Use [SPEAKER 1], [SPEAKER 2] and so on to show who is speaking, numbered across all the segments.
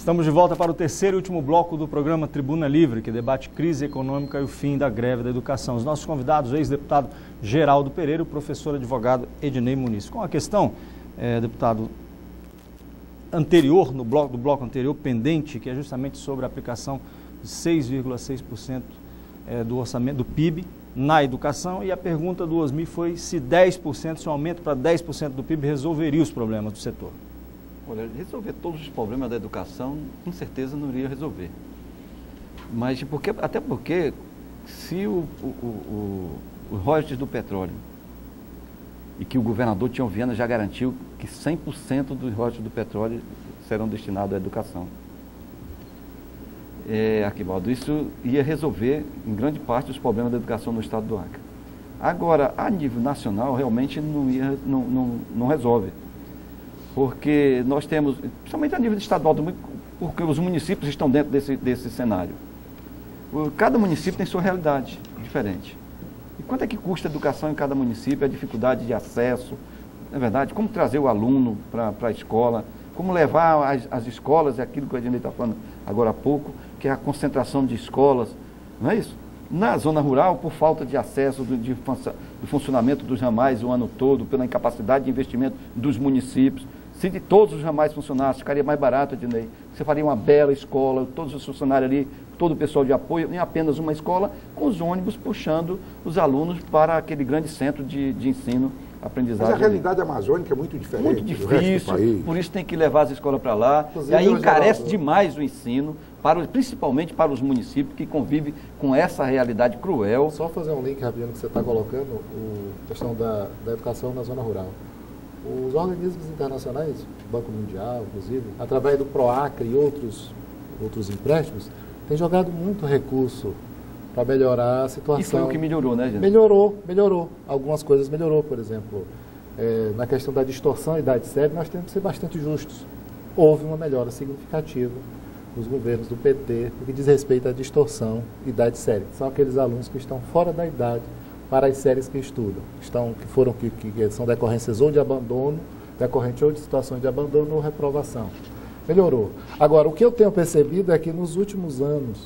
[SPEAKER 1] Estamos de volta para o terceiro e último bloco do programa Tribuna Livre, que debate crise econômica e o fim da greve da educação. Os nossos convidados, o ex-deputado Geraldo Pereira e o professor advogado Ednei Muniz. Com a questão, deputado, anterior, do bloco anterior, pendente, que é justamente sobre a aplicação de 6,6% do orçamento do PIB na educação, e a pergunta do Osmi foi se 10%, se um aumento para 10% do PIB resolveria os problemas do setor.
[SPEAKER 2] Olha, resolver todos os problemas da educação, com certeza não iria resolver. Mas até porque, se os royalties do petróleo, e que o governador Tião Viana já garantiu que 100% dos royalties do petróleo serão destinados à educação. Arquibaldo, isso ia resolver, em grande parte, os problemas da educação no estado do Acre. Agora, a nível nacional, realmente não resolve. Porque nós temos, principalmente a nível estadual, porque os municípios estão dentro desse cenário. Cada município tem sua realidade diferente. E quanto é que custa a educação em cada município, a dificuldade de acesso, na verdade, como trazer o aluno para a escola, como levar as escolas, é aquilo que o Ednei está falando agora há pouco, que é a concentração de escolas, não é isso? Na zona rural, por falta de acesso, do funcionamento dos ramais o ano todo, pela incapacidade de investimento dos municípios. Se de todos os ramais funcionassem, ficaria mais barato, Ednei. Você faria uma bela escola, todos os funcionários ali, todo o pessoal de apoio, em apenas uma escola, com os ônibus puxando os alunos para aquele grande centro de ensino, aprendizagem.
[SPEAKER 3] Mas a realidade amazônica é muito diferente.
[SPEAKER 2] Muito difícil, por isso tem que levar as escolas para lá. Inclusive, e aí encarece demais o ensino, principalmente para os municípios que convivem com essa realidade cruel.
[SPEAKER 4] Só fazer um link rapidinho que você está colocando, a questão da educação na zona rural. Os organismos internacionais, o Banco Mundial, inclusive, através do PROACRE e outros empréstimos, têm jogado muito recurso para melhorar a situação.
[SPEAKER 2] E foi o que melhorou, né, gente?
[SPEAKER 4] Melhorou. Algumas coisas melhorou, por exemplo, na questão da distorção e idade séria, nós temos que ser bastante justos. Houve uma melhora significativa nos governos do PT, no que diz respeito à distorção e idade séria. São aqueles alunos que estão fora da idade para as séries que estudam, que são decorrências ou de abandono, decorrente ou de situações de abandono ou reprovação. Melhorou. Agora, o que eu tenho percebido é que nos últimos anos,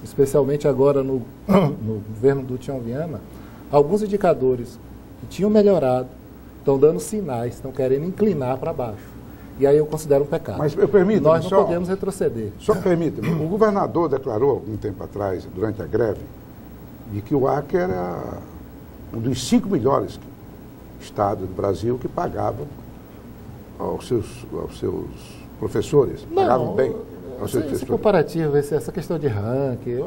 [SPEAKER 4] especialmente agora no governo do Tião Viana, alguns indicadores que tinham melhorado estão dando sinais, estão querendo inclinar para baixo. E aí eu considero um pecado.
[SPEAKER 3] Mas eu permito,
[SPEAKER 4] nós não podemos retroceder.
[SPEAKER 3] Só permita-me, o governador declarou algum tempo atrás, durante a greve, de que o Acre era um dos 5 melhores estados do Brasil que pagavam aos seus professores, pagavam bem aos seus
[SPEAKER 4] esse comparativo, essa questão de ranking,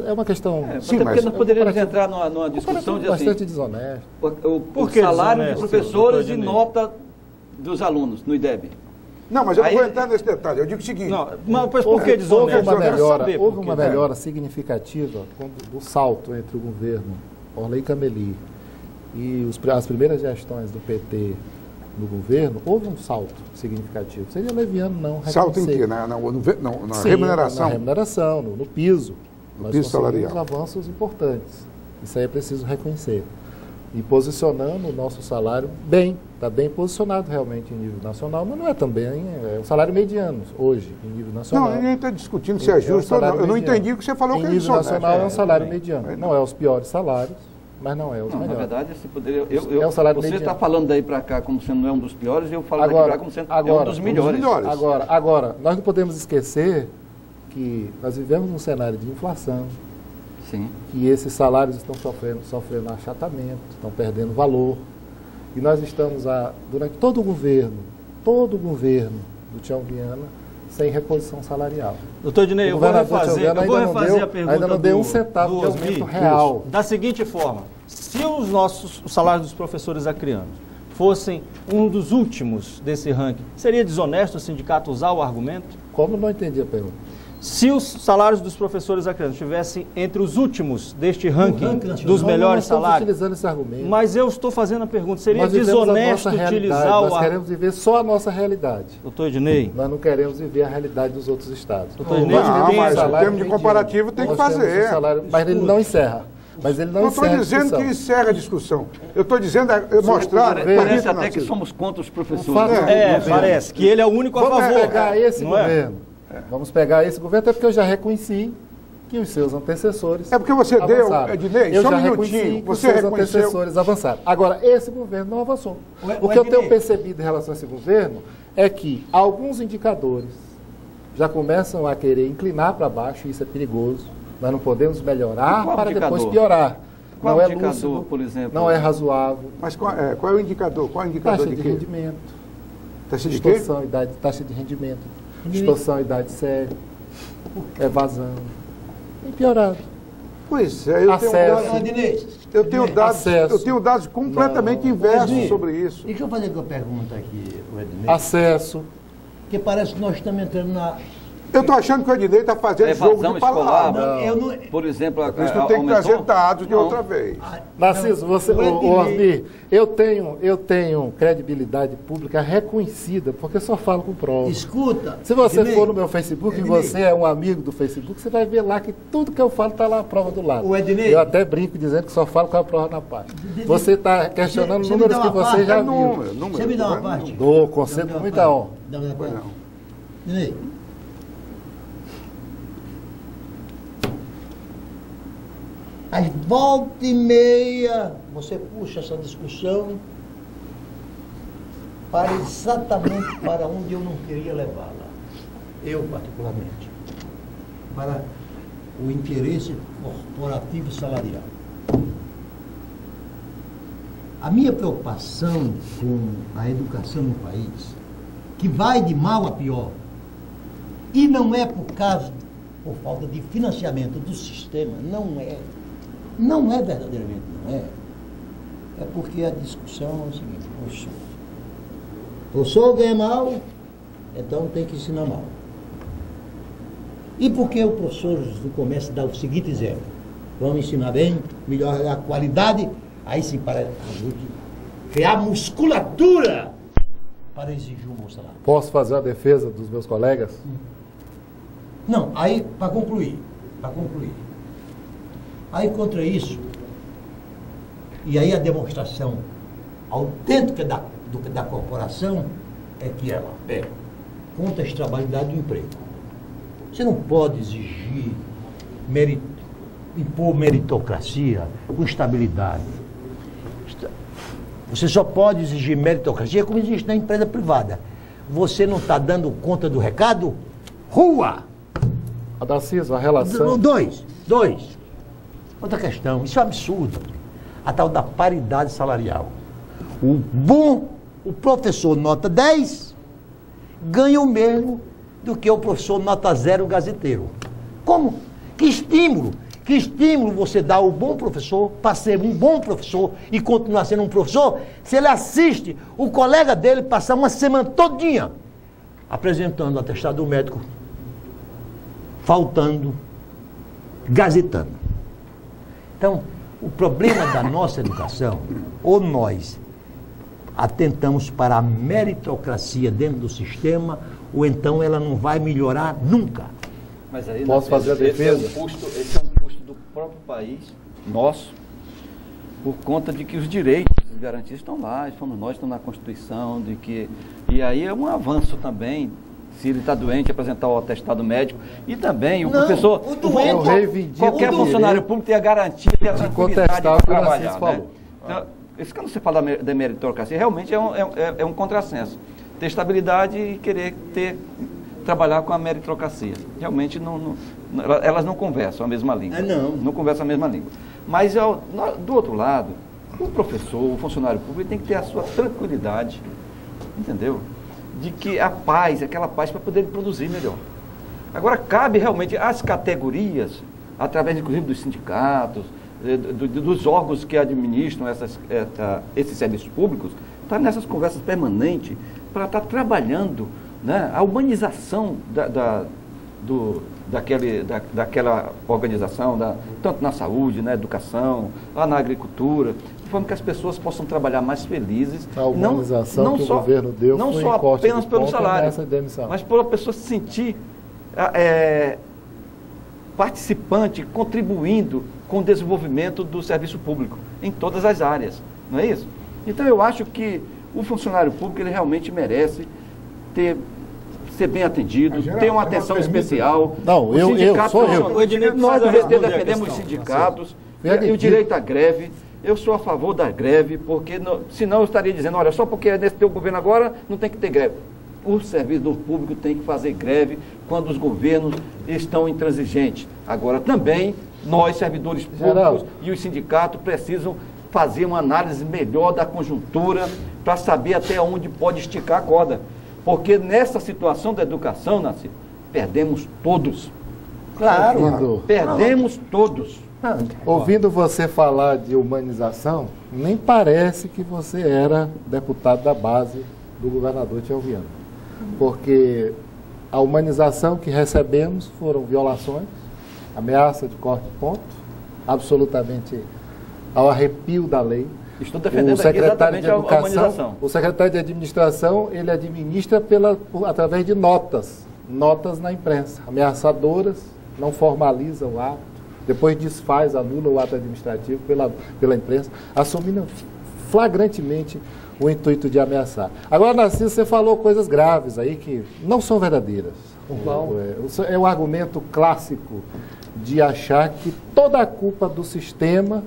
[SPEAKER 4] é uma questão...
[SPEAKER 2] Sim, mas porque nós poderíamos entrar numa discussão de
[SPEAKER 4] bastante desonesto.
[SPEAKER 2] O salário dos professores e nota dos alunos no IDEB.
[SPEAKER 3] Não, mas eu não vou entrar nesse detalhe. Eu digo o seguinte...
[SPEAKER 1] Mas por que desonesto?
[SPEAKER 4] Houve uma melhora significativa do salto entre o governo Orley Cameli e as primeiras gestões do PT no governo. Houve um salto significativo. Seria leviano não reconhecer.
[SPEAKER 3] Salto em quê? Na remuneração?
[SPEAKER 4] Na remuneração, no piso.
[SPEAKER 3] No piso salarial.
[SPEAKER 4] Avanços importantes. Isso aí é preciso reconhecer. E posicionando o nosso salário bem, está bem posicionado realmente em nível nacional, mas não é também, é o salário mediano hoje, em nível nacional.
[SPEAKER 3] Não, ninguém está discutindo se é justo ou não. Eu não entendi o que você falou que é
[SPEAKER 4] nível nacional é um salário mediano. Não é os piores salários, mas não é os melhores.
[SPEAKER 2] Na verdade, você poderia...
[SPEAKER 4] é um salário
[SPEAKER 2] você está falando daí para cá como sendo não é um dos piores, e eu falo daqui para cá como sendo um dos melhores.
[SPEAKER 4] Agora, nós não podemos esquecer que nós vivemos num cenário de inflação.
[SPEAKER 2] Sim.
[SPEAKER 4] Que esses salários estão sofrendo achatamento, estão perdendo valor. E nós estamos, durante todo o governo do Tião Viana, sem reposição salarial.
[SPEAKER 1] Doutor Ednei, eu vou refazer a pergunta
[SPEAKER 4] ainda não deu um centavo de aumento real.
[SPEAKER 1] Da seguinte forma, se os salários dos professores acreanos fossem um dos últimos desse ranking, seria desonesto o sindicato usar o argumento?
[SPEAKER 4] Como? Não entendi a pergunta.
[SPEAKER 1] Se os salários dos professores acreanos estivessem entre os últimos deste ranking dos melhores salários...
[SPEAKER 4] utilizando esse argumento.
[SPEAKER 1] Mas eu estou fazendo a pergunta, seria desonesto utilizar o...
[SPEAKER 4] Nós queremos viver só a nossa realidade.
[SPEAKER 1] Doutor Ednei.
[SPEAKER 4] Nós não queremos viver a realidade dos outros estados.
[SPEAKER 1] Doutor Ednei,
[SPEAKER 3] mas o termo de comparativo tem que fazer.
[SPEAKER 4] Mas ele não encerra. Mas ele não
[SPEAKER 3] estou dizendo que encerra a discussão. Eu estou dizendo mostrar...
[SPEAKER 2] Parece até que somos contra os professores.
[SPEAKER 1] Parece que ele é o único a favor.
[SPEAKER 4] Vamos pegar esse governo. Vamos pegar esse governo, até porque eu já reconheci que os seus antecessores
[SPEAKER 3] É porque você
[SPEAKER 4] avançaram.
[SPEAKER 3] deu, Ednei,
[SPEAKER 4] eu
[SPEAKER 3] só
[SPEAKER 4] já
[SPEAKER 3] um
[SPEAKER 4] reconheci
[SPEAKER 3] minutinho,
[SPEAKER 4] que
[SPEAKER 3] você
[SPEAKER 4] os seus
[SPEAKER 3] reconheceu...
[SPEAKER 4] antecessores avançaram. Agora, esse governo não avançou. O que eu tenho percebido em relação a esse governo é que alguns indicadores já começam a querer inclinar para baixo, e isso é perigoso. Nós não podemos melhorar para
[SPEAKER 2] indicador?
[SPEAKER 4] depois piorar.
[SPEAKER 2] Qual
[SPEAKER 4] não é
[SPEAKER 2] indicador,
[SPEAKER 4] lúcido,
[SPEAKER 2] por exemplo?
[SPEAKER 4] não é razoável.
[SPEAKER 3] Mas qual é o indicador? Qual é o indicador
[SPEAKER 4] Taxa de
[SPEAKER 3] quê?
[SPEAKER 4] rendimento,
[SPEAKER 3] Taxa de quê?
[SPEAKER 4] distorção, idade, taxa de rendimento, distorção, idade séria, evasão. Tem piorado.
[SPEAKER 3] Pois é, eu tenho dados completamente inversos sobre isso.
[SPEAKER 5] Deixa eu fazer uma pergunta aqui, Ednei.
[SPEAKER 4] Acesso.
[SPEAKER 5] Porque parece que nós estamos entrando na...
[SPEAKER 3] Eu estou achando que o Ednei está fazendo jogo
[SPEAKER 2] Evasão
[SPEAKER 3] de
[SPEAKER 2] escolar,
[SPEAKER 3] palavras.
[SPEAKER 2] por exemplo,
[SPEAKER 3] Por isso que eu tenho que trazer dados de outra vez.
[SPEAKER 4] Narciso, você, Osmir, eu tenho credibilidade pública reconhecida, porque só falo com prova.
[SPEAKER 5] Escuta.
[SPEAKER 4] Se você
[SPEAKER 5] Ednei,
[SPEAKER 4] for no meu Facebook e você é um amigo do Facebook, você vai ver lá que tudo que eu falo está lá a prova do lado.
[SPEAKER 5] O Ednei,
[SPEAKER 4] eu até brinco dizendo que só falo com a prova na página. Você está questionando
[SPEAKER 5] Você me
[SPEAKER 4] números
[SPEAKER 5] dá
[SPEAKER 4] que
[SPEAKER 5] uma
[SPEAKER 4] você
[SPEAKER 5] parte?
[SPEAKER 4] já viu.
[SPEAKER 3] Número,
[SPEAKER 5] você me dá uma parte?
[SPEAKER 4] Dou, concedo com muita honra.
[SPEAKER 5] Ednei, às volta e meia, você puxa essa discussão para exatamente para onde eu não queria levá-la. Eu, particularmente. Para o interesse corporativo salarial. A minha preocupação com a educação no país, que vai de mal a pior, e não é por falta de financiamento do sistema, não é. Não é verdadeiramente, não é. É porque a discussão é o seguinte, o professor ganha mal, então tem que ensinar mal. E por que o professor do comércio dá o seguinte exemplo? Vamos ensinar bem, melhorar a qualidade, aí sim para a gente criar musculatura para exigir um bom salário.
[SPEAKER 4] Posso fazer a defesa dos meus colegas?
[SPEAKER 5] Não, aí, para concluir. Aí, contra isso, e aí a demonstração autêntica da corporação é que ela é contra a estabilidade do emprego. Você não pode exigir, impor meritocracia com estabilidade. Você só pode exigir meritocracia como existe na empresa privada. Você não está dando conta do recado? Rua!
[SPEAKER 4] Narciso, a relação...
[SPEAKER 5] Dois. Outra questão, isso é um absurdo. A tal da paridade salarial. O professor nota 10 ganha o mesmo do que o professor nota 0 gazeteiro. Como? Que estímulo você dá ao bom professor para ser um bom professor e continuar sendo um professor se ele assiste o colega dele passar uma semana todinha apresentando o atestado médico, faltando, gazetando. Então, o problema da nossa educação, ou nós atentamos para a meritocracia dentro do sistema, ou então ela não vai melhorar nunca.
[SPEAKER 2] Mas aí,
[SPEAKER 4] posso fazer a defesa?
[SPEAKER 2] Esse é um custo do próprio país, nosso, por conta de que os direitos e garantias estão lá, estão na Constituição, e aí é um avanço também. Se ele está doente, apresentar o atestado médico. E também o professor, qualquer funcionário público tem a garantia, tem a tranquilidade de trabalhar. Né? Então, isso quando você fala da meritocracia, realmente é um contrassenso. Ter estabilidade e querer trabalhar com a meritocracia. Realmente elas não conversam a mesma língua. Não conversam a mesma língua. Mas do outro lado, o professor, o funcionário público tem que ter a sua tranquilidade, entendeu? De que aquela paz para poder produzir melhor. Agora, cabe realmente às categorias, através inclusive dos sindicatos, dos órgãos que administram esses serviços públicos, estar nessas conversas permanentes para estar trabalhando, né, a humanização daquela organização, tanto na saúde, na educação, lá na agricultura, de forma que as pessoas possam trabalhar mais felizes.
[SPEAKER 4] A humanização que o governo deu
[SPEAKER 2] não
[SPEAKER 4] foi
[SPEAKER 2] só apenas pelo salário,
[SPEAKER 4] demissão,
[SPEAKER 2] mas por a pessoa se sentir participante, contribuindo com o desenvolvimento do serviço público em todas as áreas, não é isso? Então eu acho que o funcionário público ele realmente merece ser bem atendido,
[SPEAKER 3] Mas, Geraldo,
[SPEAKER 2] ter uma atenção especial.
[SPEAKER 4] Não,
[SPEAKER 2] O
[SPEAKER 4] eu
[SPEAKER 2] sindicato
[SPEAKER 4] sou eu.
[SPEAKER 2] funciona.
[SPEAKER 1] O Ednei
[SPEAKER 2] Nós
[SPEAKER 1] precisa
[SPEAKER 2] do PT
[SPEAKER 1] responder a
[SPEAKER 2] defendemos os
[SPEAKER 1] questão.
[SPEAKER 2] sindicatos
[SPEAKER 4] Assim,
[SPEAKER 2] e o direito à greve. Eu sou a favor da greve, porque senão eu estaria dizendo, olha, só porque é nesse teu governo agora, não tem que ter greve. O servidor público tem que fazer greve quando os governos estão intransigentes. Agora, também, nós, servidores públicos e os sindicatos precisam fazer uma análise melhor da conjuntura para saber até onde pode esticar a corda. Porque nessa situação da educação, Nasci, perdemos todos.
[SPEAKER 5] Claro.
[SPEAKER 2] Perdemos todos.
[SPEAKER 4] Ouvindo você falar de humanização, nem parece que você era deputado da base do governador Tchelviano. Porque a humanização que recebemos foram violações, ameaça de corte de ponto, absolutamente ao arrepio da lei.
[SPEAKER 2] Estou defendendo
[SPEAKER 4] O secretário
[SPEAKER 2] aqui
[SPEAKER 4] de
[SPEAKER 2] exatamente a
[SPEAKER 4] Educação,
[SPEAKER 2] humanização.
[SPEAKER 4] o secretário de Administração, ele administra através de notas na imprensa, ameaçadoras, não formaliza o ato, depois desfaz, anula o ato administrativo pela imprensa, assumindo flagrantemente o intuito de ameaçar. Agora, Narciso, você falou coisas graves aí que não são verdadeiras. É o argumento clássico de achar que toda a culpa do sistema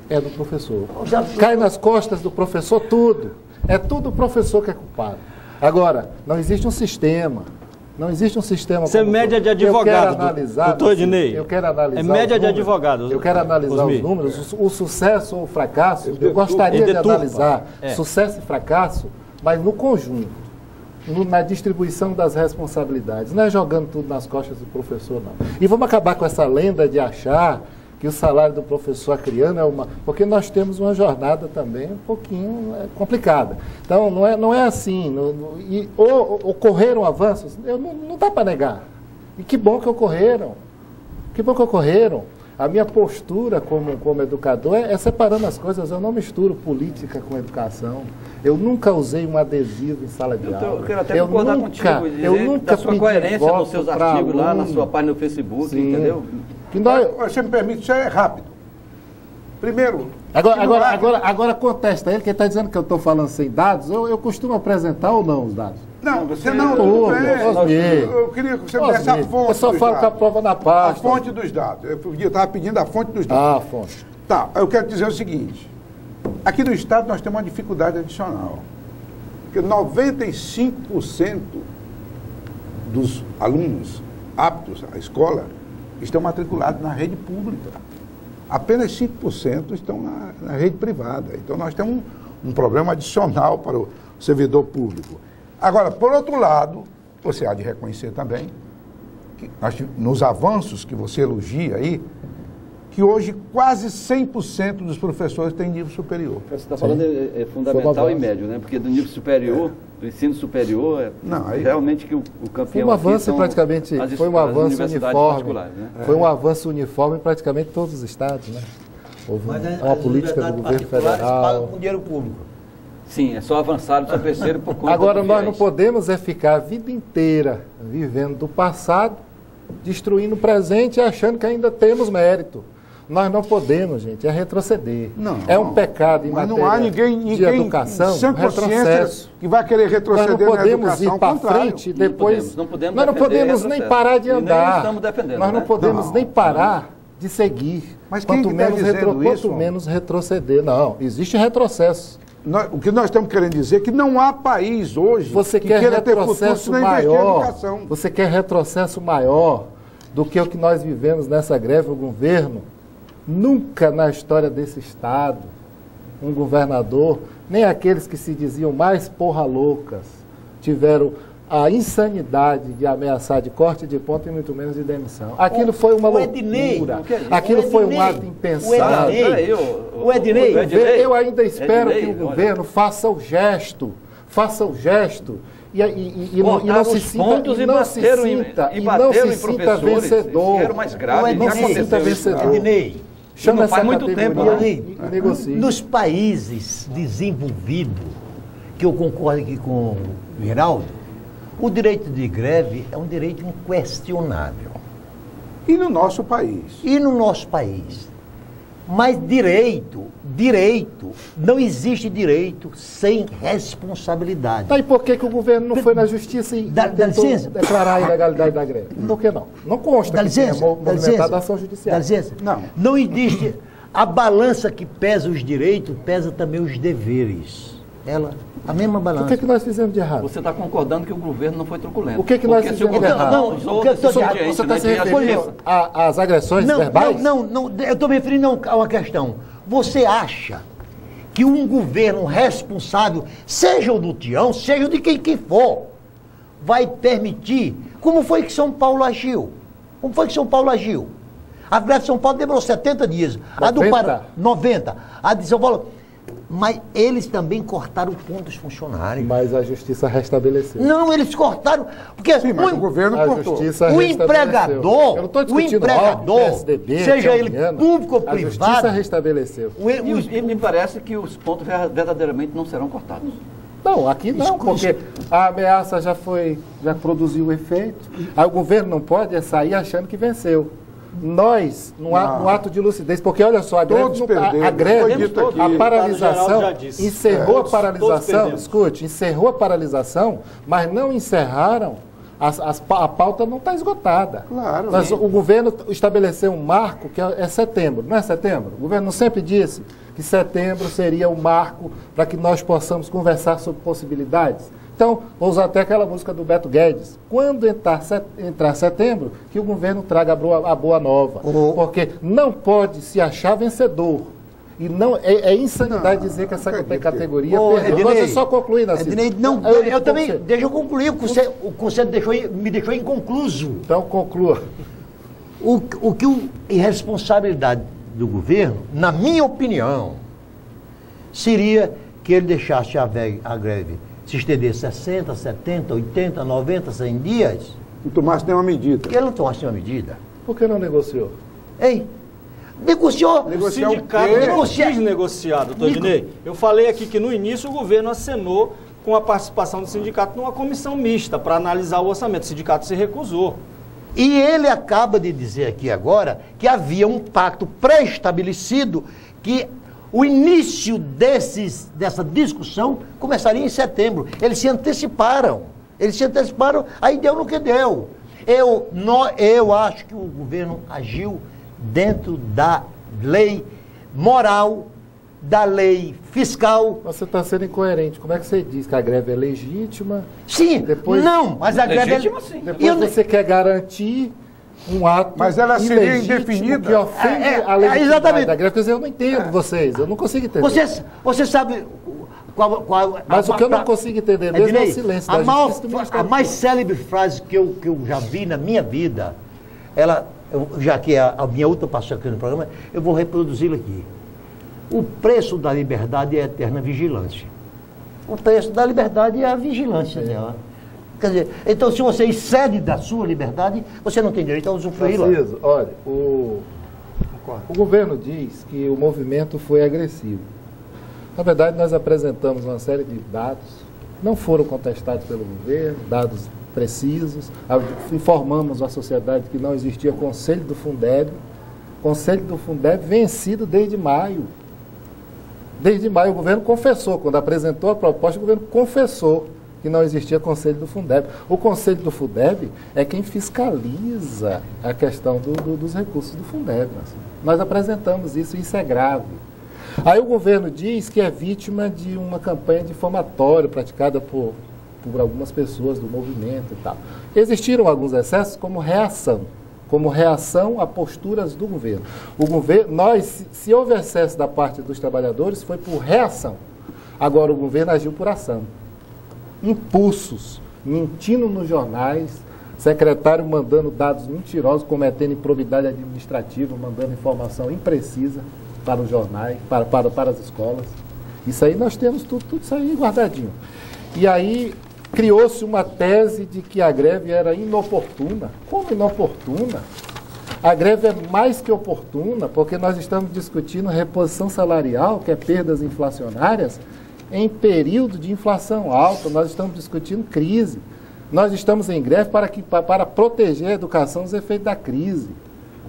[SPEAKER 4] é do professor. Cai nas costas do professor tudo. É tudo o professor que é culpado. Agora, não existe um sistema. Não existe um sistema.
[SPEAKER 1] Isso é média de advogado, doutor Ednei.
[SPEAKER 4] Eu quero analisar.
[SPEAKER 1] É média de advogado.
[SPEAKER 4] Eu quero analisar os números, o sucesso ou o fracasso. Eu gostaria de analisar sucesso e fracasso, mas no conjunto, na distribuição das responsabilidades. Não é jogando tudo nas costas do professor, não. E vamos acabar com essa lenda de achar que o salário do professor acriano é uma... Porque nós temos uma jornada também um pouquinho complicada. Então, não é assim. Ocorreram avanços? Não dá para negar. E que bom que ocorreram. Que bom que ocorreram. A minha postura como educador é separando as coisas. Eu não misturo política com educação. Eu nunca usei um adesivo em sala de aula.
[SPEAKER 2] Eu quero até concordar contigo.
[SPEAKER 4] Eu nunca
[SPEAKER 2] da sua coerência nos seus artigos lá na sua página no Facebook,
[SPEAKER 4] sim, entendeu?
[SPEAKER 3] Você me permite, isso é rápido. Primeiro...
[SPEAKER 4] Agora contesta ele, que ele está dizendo que eu estou falando sem dados. Eu costumo apresentar ou não os dados?
[SPEAKER 3] Não, você não. Eu queria que você me desse a fonte.
[SPEAKER 4] Eu só falo com a prova na pasta.
[SPEAKER 3] A fonte dos dados. Eu estava pedindo a fonte dos dados.
[SPEAKER 4] Ah, a fonte.
[SPEAKER 3] Tá, eu quero dizer o seguinte. Aqui no Estado nós temos uma dificuldade adicional. Porque 95% dos alunos aptos à escola estão matriculados na rede pública. Apenas 5% estão na rede privada. Então, nós temos um problema adicional para o servidor público. Agora, por outro lado, você há de reconhecer também, que nos avanços que você elogia aí, que hoje quase 100% dos professores têm nível superior.
[SPEAKER 2] Você está falando é fundamental e médio, né? Porque do nível superior, do ensino superior, realmente que o campeão
[SPEAKER 4] foi um avanço praticamente, foi um avanço uniforme.
[SPEAKER 2] Né?
[SPEAKER 4] Foi um avanço uniforme em praticamente todos os estados, né? Houve uma política do governo federal.
[SPEAKER 5] Pagam com dinheiro público.
[SPEAKER 2] Sim, é só avançado, só cresceram por conta
[SPEAKER 4] Agora,
[SPEAKER 2] do
[SPEAKER 4] nós
[SPEAKER 2] viés.
[SPEAKER 4] não podemos ficar a vida inteira vivendo do passado, destruindo o presente e achando que ainda temos mérito. Nós não podemos, gente, retroceder. É um pecado em matéria
[SPEAKER 3] não há ninguém
[SPEAKER 4] de educação,
[SPEAKER 3] sem
[SPEAKER 4] retrocesso.
[SPEAKER 3] Que vai querer retroceder.
[SPEAKER 4] Nós não podemos
[SPEAKER 3] ir
[SPEAKER 4] para frente e depois...
[SPEAKER 2] Não podemos
[SPEAKER 4] nós não podemos nem parar de andar.
[SPEAKER 2] Estamos defendendo,
[SPEAKER 4] nós não podemos nem parar de seguir.
[SPEAKER 3] Mas quanto
[SPEAKER 4] menos retroceder. Não, existe retrocesso.
[SPEAKER 3] O que nós estamos querendo dizer é que não há país hoje que queira ter futuro se não investir em educação.
[SPEAKER 4] Você quer retrocesso maior do que o que nós vivemos nessa greve, o governo? Nunca na história desse Estado, um governador, nem aqueles que se diziam mais porra loucas, tiveram a insanidade de ameaçar de corte de ponto e muito menos de demissão. Aquilo foi uma loucura. Aquilo foi um ato impensável.
[SPEAKER 5] O Ednei,
[SPEAKER 4] eu ainda espero que o governo faça o gesto. E não se sinta vencedor.
[SPEAKER 5] Ednei,
[SPEAKER 4] chama
[SPEAKER 2] essa muito tempo,
[SPEAKER 4] e negocie.
[SPEAKER 5] Nos países desenvolvidos, que eu concordo aqui com o Geraldo, o direito de greve é um direito inquestionável.
[SPEAKER 3] E no nosso país?
[SPEAKER 5] E no nosso país? Mas direito, não existe direito sem responsabilidade.
[SPEAKER 4] Tá, e por que o governo não foi na justiça e tentou declarar a ilegalidade da greve? Por que não? Não consta que tenha movimentado a ação judicial.
[SPEAKER 5] Dá licença.
[SPEAKER 3] Não.
[SPEAKER 5] Não existe. A balança que pesa os direitos, pesa também os deveres. A mesma balança.
[SPEAKER 4] O que nós fizemos de errado?
[SPEAKER 2] Você está concordando que o governo não foi truculento.
[SPEAKER 4] O que nós fizemos de errado?
[SPEAKER 5] Não, o que eu estou dizendo,
[SPEAKER 4] Você está se referindo às agressões verbais?
[SPEAKER 5] Não, eu estou me referindo a uma questão. Você acha que um governo responsável, seja o do Tião, seja de quem for, vai permitir, como foi que São Paulo agiu? A greve de São Paulo demorou 70 dias.
[SPEAKER 4] 90?
[SPEAKER 5] A do Pará, 90. A de São Paulo... Mas eles também cortaram o ponto dos funcionários.
[SPEAKER 4] Mas a justiça restabeleceu.
[SPEAKER 5] Não, eles cortaram... Porque
[SPEAKER 3] Sim, mas o governo cortou.
[SPEAKER 5] O empregador,
[SPEAKER 4] Eu não estou discutindo PSDB,
[SPEAKER 5] seja ele público ou
[SPEAKER 4] a
[SPEAKER 5] privado...
[SPEAKER 4] justiça restabeleceu.
[SPEAKER 2] E me parece que os pontos verdadeiramente não serão cortados.
[SPEAKER 4] Não, aqui não, porque a ameaça já produziu o efeito. Aí o governo não pode sair achando que venceu. Nós, no ato de lucidez, porque olha só, a paralisação, encerrou a paralisação, escute, encerrou a paralisação, mas não encerraram, a pauta não está esgotada.
[SPEAKER 3] Claro.
[SPEAKER 4] Mas o governo estabeleceu um marco que é setembro, não é setembro? O governo sempre disse que setembro seria o marco para que nós possamos conversar sobre possibilidades. Então, vou usar até aquela música do Beto Guedes. Quando entrar setembro, que o governo traga a boa nova. Porque não pode se achar vencedor. E não é insanidade dizer que essa categoria perdeu. Você só concluir, Narciso.
[SPEAKER 5] Não, eu também, deixa eu concluir, o conselho me deixou inconcluso.
[SPEAKER 4] Então, conclua.
[SPEAKER 5] O que a irresponsabilidade do governo, na minha opinião, seria que ele deixasse a greve se estender 60, 70, 80, 90, 100 dias.
[SPEAKER 3] Não tomasse nenhuma medida.
[SPEAKER 5] Porque ele não tomasse nenhuma medida.
[SPEAKER 4] Por que não negociou?
[SPEAKER 5] Hein? Negociou.
[SPEAKER 1] O sindicato não quis negociar, doutor Ednei. Eu falei aqui que no início o governo acenou com a participação do sindicato numa comissão mista para analisar o orçamento. O sindicato se recusou.
[SPEAKER 5] E ele acaba de dizer aqui agora que havia um pacto pré-estabelecido que o início dessa discussão começaria em setembro. Eles se anteciparam, aí deu no que deu. Eu acho que o governo agiu dentro da lei moral, da lei fiscal.
[SPEAKER 4] Você está sendo incoerente. Como é que você diz que a greve é legítima?
[SPEAKER 5] Sim, não, mas a greve é legítima,
[SPEAKER 2] sim.
[SPEAKER 4] Depois você quer garantir um ato
[SPEAKER 3] mas ela seria indefinida.
[SPEAKER 4] Que ofende a legitimidade da greve. Quer dizer, eu não entendo vocês, eu não consigo entender.
[SPEAKER 5] Você sabe
[SPEAKER 4] mas o que eu não consigo entender mesmo é o silêncio da justiça.
[SPEAKER 5] A mais célebre frase que eu já vi na minha vida, já que é a minha outra passagem aqui no programa, eu vou reproduzi-la aqui. O preço da liberdade é a eterna vigilância. O preço da liberdade é a vigilância dela. Quer dizer, então se você excede da sua liberdade, você não tem direito a usufruí-la.
[SPEAKER 4] Olha, o governo diz que o movimento foi agressivo. Na verdade, nós apresentamos uma série de dados, não foram contestados pelo governo, dados precisos, informamos a sociedade que não existia conselho do Fundeb vencido desde maio. Desde maio o governo confessou, quando apresentou a proposta, o governo confessou que não existia conselho do Fundeb. O conselho do Fundeb é quem fiscaliza a questão dos recursos do Fundeb. Nós apresentamos isso, e isso é grave. Aí o governo diz que é vítima de uma campanha difamátória praticada por algumas pessoas do movimento e tal. Existiram alguns excessos como reação a posturas do governo. Se houve excesso da parte dos trabalhadores, foi por reação. Agora o governo agiu por ação. Impulsos, mentindo nos jornais, secretário mandando dados mentirosos, cometendo improbidade administrativa, mandando informação imprecisa para os jornais, para as escolas. Isso aí nós temos tudo isso aí guardadinho. E aí criou-se uma tese de que a greve era inoportuna. Como inoportuna? A greve é mais que oportuna, porque nós estamos discutindo reposição salarial, que é perdas inflacionárias, em período de inflação alta. Nós estamos discutindo crise. Nós estamos em greve para proteger a educação dos efeitos da crise.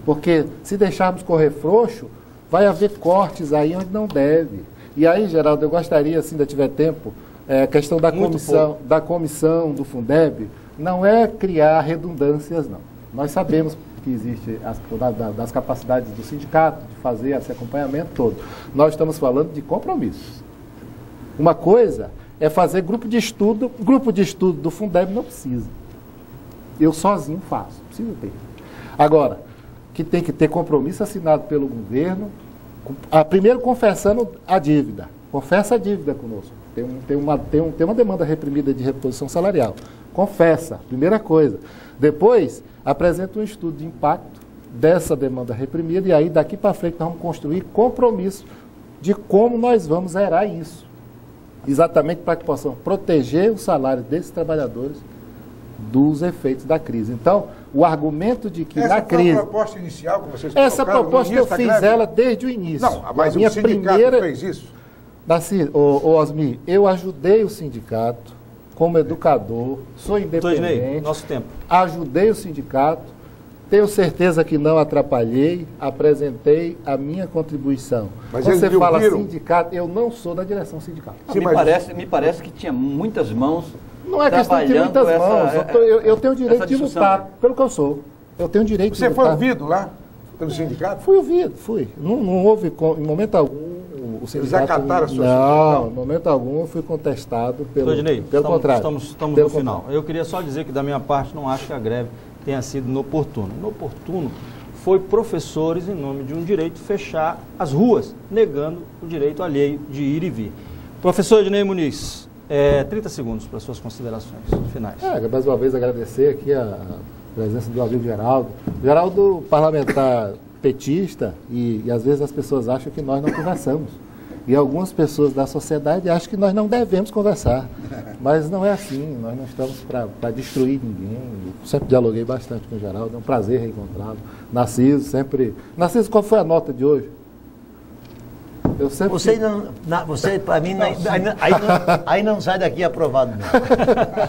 [SPEAKER 4] Porque se deixarmos correr frouxo, vai haver cortes aí onde não deve. E aí, Geraldo, eu gostaria, se ainda tiver tempo, a questão da comissão do Fundeb, não é criar redundâncias, não. Nós sabemos que existe das capacidades do sindicato de fazer esse acompanhamento todo. Nós estamos falando de compromissos. Uma coisa é fazer grupo de estudo do Fundeb não precisa. Eu sozinho faço, preciso ter. Agora, que tem que ter compromisso assinado pelo governo, primeiro confessando a dívida. Confessa a dívida conosco. Tem uma demanda reprimida de reposição salarial. Confessa, primeira coisa. Depois, apresenta um estudo de impacto dessa demanda reprimida e aí daqui para frente nós vamos construir compromisso de como nós vamos zerar isso. Exatamente para que possamos proteger o salário desses trabalhadores dos efeitos da crise. Então, o argumento de que na crise...
[SPEAKER 3] Essa foi a proposta inicial que vocês
[SPEAKER 4] colocaram? Essa proposta eu fiz ela desde o início.
[SPEAKER 3] Não, mas o sindicato fez isso?
[SPEAKER 4] Osmir, eu ajudei o sindicato como educador, sou independente.
[SPEAKER 1] Nosso tempo.
[SPEAKER 4] Ajudei o sindicato, tenho certeza que não atrapalhei, apresentei a minha contribuição.
[SPEAKER 3] Mas
[SPEAKER 4] quando você fala
[SPEAKER 3] viram?
[SPEAKER 4] Sindicato, eu não sou da direção sindical.
[SPEAKER 2] Sim, me parece que tinha muitas mãos.
[SPEAKER 4] Não é questão de ter muitas mãos. Eu tenho o direito de lutar pelo que eu sou. Eu tenho o direito de lutar.
[SPEAKER 3] Você foi ouvido lá pelo sindicato?
[SPEAKER 4] Fui ouvido, fui. Não houve, em momento algum, o sindicato...
[SPEAKER 3] Eles acataram a sua
[SPEAKER 4] Não, em momento algum eu fui contestado pelo contrário.
[SPEAKER 1] Estamos no final. Eu queria só dizer que, da minha parte, não acho que a greve tenha sido inoportuna. Inoportuno foi professores, em nome de um direito, fechar as ruas, negando o direito alheio de ir e vir. Professor Ednei Muniz, 30 segundos para suas considerações finais.
[SPEAKER 4] Mais uma vez agradecer aqui a presença do amigo Geraldo. Geraldo, parlamentar petista, e às vezes as pessoas acham que nós não conversamos. E algumas pessoas da sociedade acham que nós não devemos conversar. Mas não é assim, nós não estamos para destruir ninguém. Eu sempre dialoguei bastante com o Geraldo, é um prazer reencontrá-lo. Narciso, sempre... Narciso, qual foi a nota de hoje? Eu sempre...
[SPEAKER 5] Você para mim, aí não sai daqui aprovado.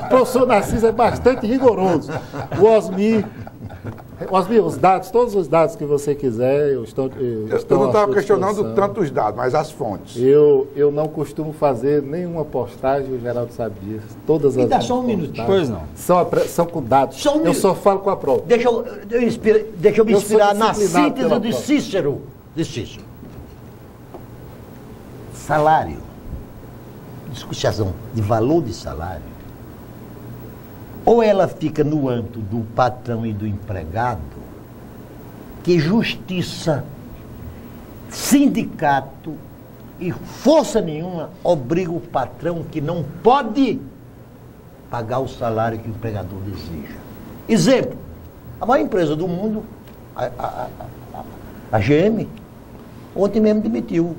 [SPEAKER 4] O professor Narciso é bastante rigoroso. O Osmir, os dados, todos os dados que você quiser, eu
[SPEAKER 3] não estava questionando tanto os dados, mas as fontes.
[SPEAKER 4] Eu não costumo fazer nenhuma postagem, o Geraldo sabe disso. Todas as
[SPEAKER 5] dá só um minuto.
[SPEAKER 1] Pois não.
[SPEAKER 4] São com dados. Eu só falo com a prova.
[SPEAKER 5] Deixa eu me inspirar na síntese de Cícero. Salário, discussão de valor de salário, ou ela fica no âmbito do patrão e do empregado, que justiça, sindicato e força nenhuma obriga o patrão que não pode pagar o salário que o empregador deseja. Exemplo, a maior empresa do mundo, a GM, ontem mesmo demitiu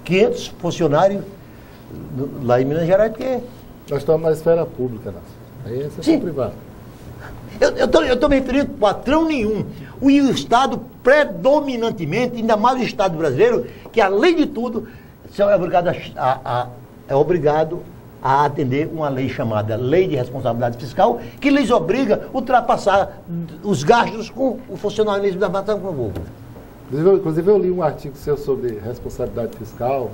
[SPEAKER 5] 500 funcionários lá em Minas Gerais, porque...
[SPEAKER 4] Nós estamos na esfera pública, aí é setor privado.
[SPEAKER 5] Eu estou me referindo a patrão nenhum. O Estado, predominantemente, ainda mais o Estado brasileiro, que além de tudo, é obrigado a atender uma lei chamada Lei de Responsabilidade Fiscal, que lhes obriga a ultrapassar os gastos com o funcionalismo da patrão com o povo.
[SPEAKER 4] Inclusive eu li um artigo seu sobre responsabilidade fiscal,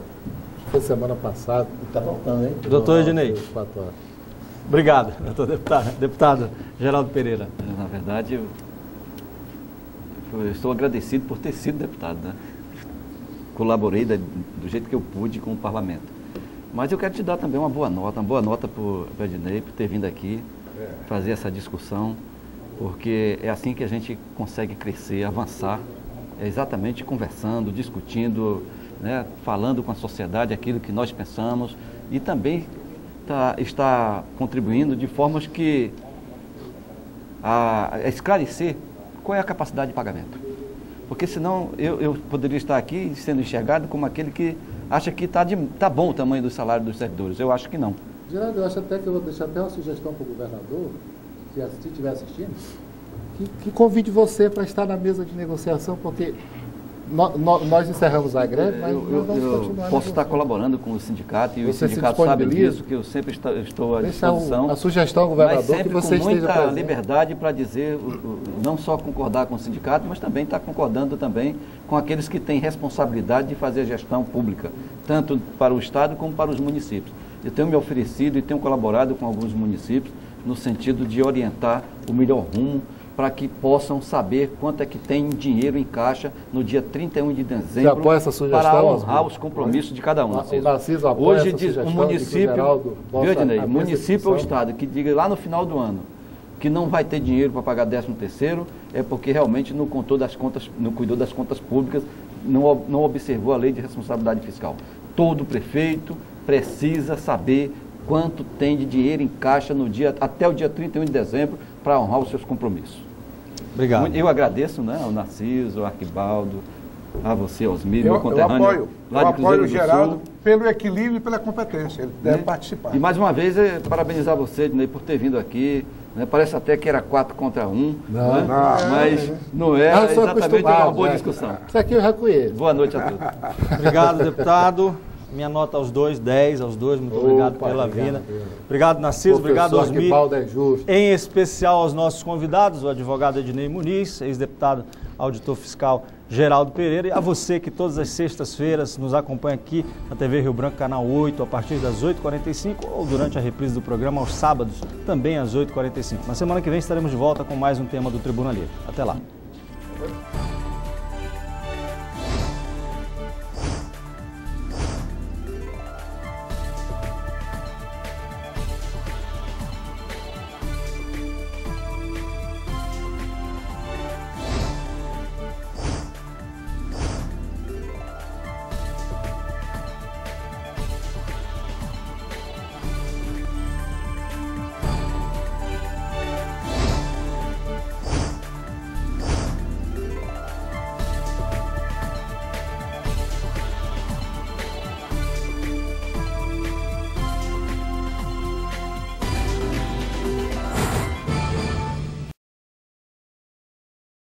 [SPEAKER 4] foi semana passada.
[SPEAKER 5] Está voltando, hein?
[SPEAKER 1] Doutor Ednei. Obrigado, doutor deputado Geraldo Pereira.
[SPEAKER 2] Na verdade, eu estou agradecido por ter sido deputado, né? Colaborei do jeito que eu pude com o parlamento. Mas eu quero te dar também uma boa nota para o Ednei, por ter vindo aqui, fazer essa discussão, porque é assim que a gente consegue crescer, avançar. É exatamente conversando, discutindo, né, falando com a sociedade aquilo que nós pensamos e também está contribuindo de formas que a esclarecer qual é a capacidade de pagamento. Porque senão eu poderia estar aqui sendo enxergado como aquele que acha que está bom o tamanho do salário dos servidores. Eu acho que não.
[SPEAKER 4] Geraldo, eu acho até que eu vou deixar até uma sugestão para o governador, se estiver assistindo, que convide você para estar na mesa de negociação, porque Nós encerramos a greve, mas nós vamos
[SPEAKER 2] eu
[SPEAKER 4] continuar.
[SPEAKER 2] posso estar colaborando com o sindicato e os
[SPEAKER 4] Você se
[SPEAKER 2] sindicatos sabem
[SPEAKER 4] disponibiliza?
[SPEAKER 2] disso, que eu sempre estou à
[SPEAKER 4] Deixar
[SPEAKER 2] disposição.
[SPEAKER 4] a sugestão ao governador
[SPEAKER 2] mas sempre
[SPEAKER 4] que você
[SPEAKER 2] com
[SPEAKER 4] esteja
[SPEAKER 2] muita
[SPEAKER 4] presente.
[SPEAKER 2] liberdade para dizer, não só concordar com o sindicato, mas também estar concordando também com aqueles que têm responsabilidade de fazer a gestão pública, tanto para o Estado como para os municípios. Eu tenho me oferecido e tenho colaborado com alguns municípios no sentido de orientar o melhor rumo para que possam saber quanto é que tem dinheiro em caixa no dia 31 de dezembro
[SPEAKER 4] apoia essa sugestão,
[SPEAKER 2] para honrar
[SPEAKER 4] Osmir?
[SPEAKER 2] os compromissos de cada um.
[SPEAKER 4] O Narciso apoia
[SPEAKER 2] Hoje
[SPEAKER 4] essa
[SPEAKER 2] diz um
[SPEAKER 4] sugestão de que
[SPEAKER 2] município,
[SPEAKER 4] o Geraldo possa
[SPEAKER 2] viu, Ednei,
[SPEAKER 4] abrir
[SPEAKER 2] município
[SPEAKER 4] essa
[SPEAKER 2] ou
[SPEAKER 4] discussão.
[SPEAKER 2] Estado que diga lá no final do ano que não vai ter dinheiro para pagar 13º, é porque realmente não contou das contas, não cuidou das contas públicas, não observou a lei de responsabilidade fiscal. Todo prefeito precisa saber quanto tem de dinheiro em caixa até o dia 31 de dezembro para honrar os seus compromissos.
[SPEAKER 1] Obrigado.
[SPEAKER 2] Eu agradeço, né, ao Narciso, ao Arquibaldo, a você, Osmir, meu
[SPEAKER 3] Eu
[SPEAKER 2] conterrâneo.
[SPEAKER 3] apoio o Geraldo pelo equilíbrio e pela competência. Ele deve participar.
[SPEAKER 2] E mais uma vez, parabenizar você, Ednei, por ter vindo aqui. Né? Parece até que era 4 contra 1,
[SPEAKER 4] Não,
[SPEAKER 2] né?
[SPEAKER 3] não.
[SPEAKER 2] Mas não é,
[SPEAKER 4] Eu sou
[SPEAKER 2] exatamente uma
[SPEAKER 4] acostumado,
[SPEAKER 2] boa
[SPEAKER 4] né?
[SPEAKER 2] discussão.
[SPEAKER 4] Isso aqui eu já conheço.
[SPEAKER 2] Boa noite a todos.
[SPEAKER 1] Obrigado, deputado. Minha nota aos dois, 10 aos dois. Muito obrigado
[SPEAKER 4] Opa,
[SPEAKER 1] pela
[SPEAKER 4] obrigado,
[SPEAKER 1] vinda.
[SPEAKER 4] obrigado.
[SPEAKER 1] Obrigado, Narciso. Obrigado,
[SPEAKER 4] Professor
[SPEAKER 1] Osmir.
[SPEAKER 4] Arquibaldo é justo.
[SPEAKER 1] Em especial aos nossos convidados, o advogado Ednei Muniz, ex-deputado auditor fiscal Geraldo Pereira, e a você que todas as sextas-feiras nos acompanha aqui na TV Rio Branco, canal 8, a partir das 8h45 ou durante a reprise do programa aos sábados, também às 8h45. Na semana que vem estaremos de volta com mais um tema do Tribuna Livre. Até lá.